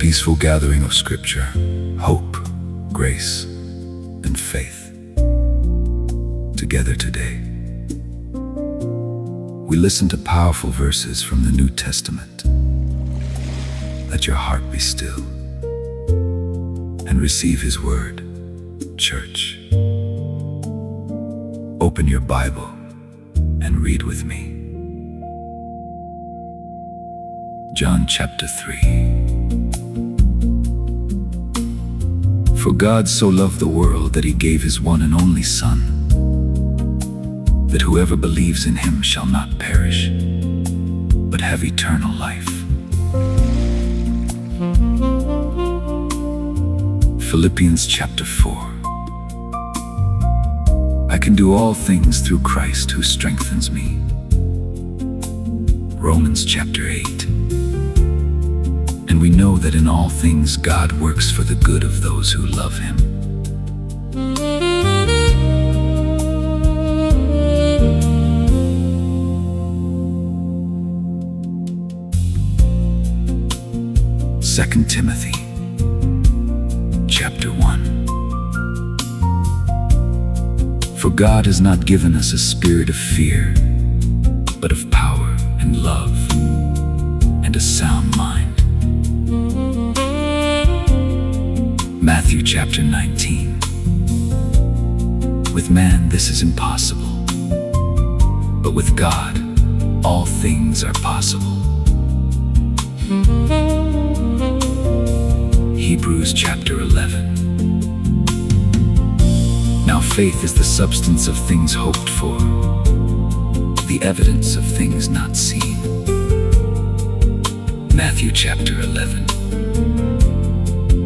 peaceful gathering of Scripture, hope, grace, and faith. Together today, we listen to powerful verses from the New Testament. Let your heart be still and receive His word. Church, open your Bible and read with me. John chapter 3. For God so loved the world that He gave His one and only Son, that whoever believes in Him shall not perish, but have eternal life. Philippians chapter 4. I can do all things through Christ who strengthens me. Romans chapter 8. And we know that in all things God works for the good of those who love Him. Second Timothy chapter 1. For God has not given us a spirit of fear, but of power and love and a sound mind. Matthew chapter 19. With man this is impossible, but with God all things are possible. Hebrews chapter 11. Now faith is the substance of things hoped for, the evidence of things not seen. Matthew chapter 11.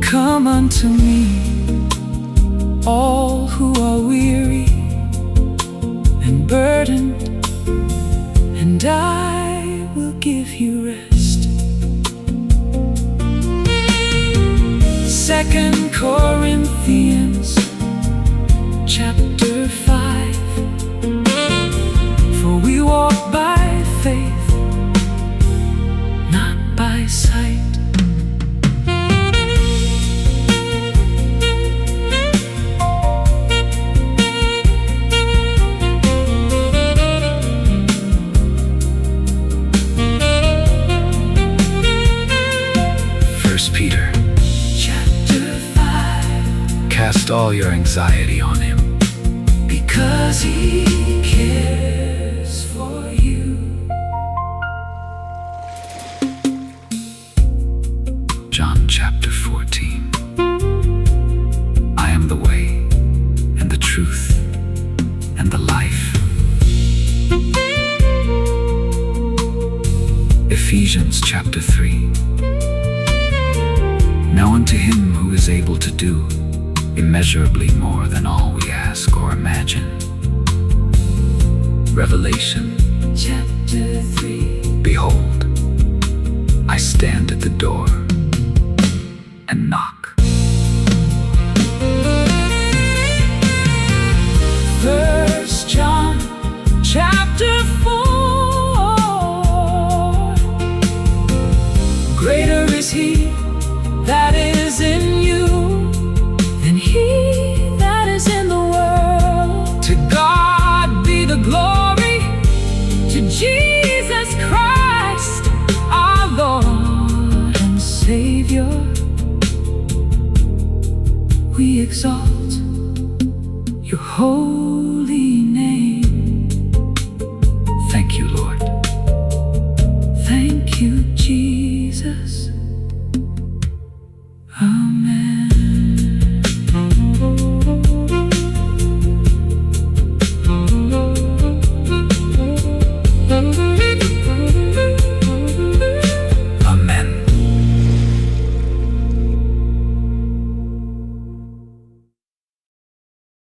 Come unto me, all who are weary and burdened, and I will give you rest. 2 Corinthians chapter 5. For we walk by faith, not by sight. Peter chapter 5. Cast all your anxiety on Him, because He cares for you. John chapter 14. I am the way and the truth and the life. Ephesians chapter 3. Now unto Him who is able to do immeasurably more than all we ask or imagine. Revelation chapter 3. Behold, I stand at the door and knock. 1 John chapter 4. Greater is He that is in you than he that is in the world. To God be the glory, to Jesus Christ our Lord and Savior. We exalt your holy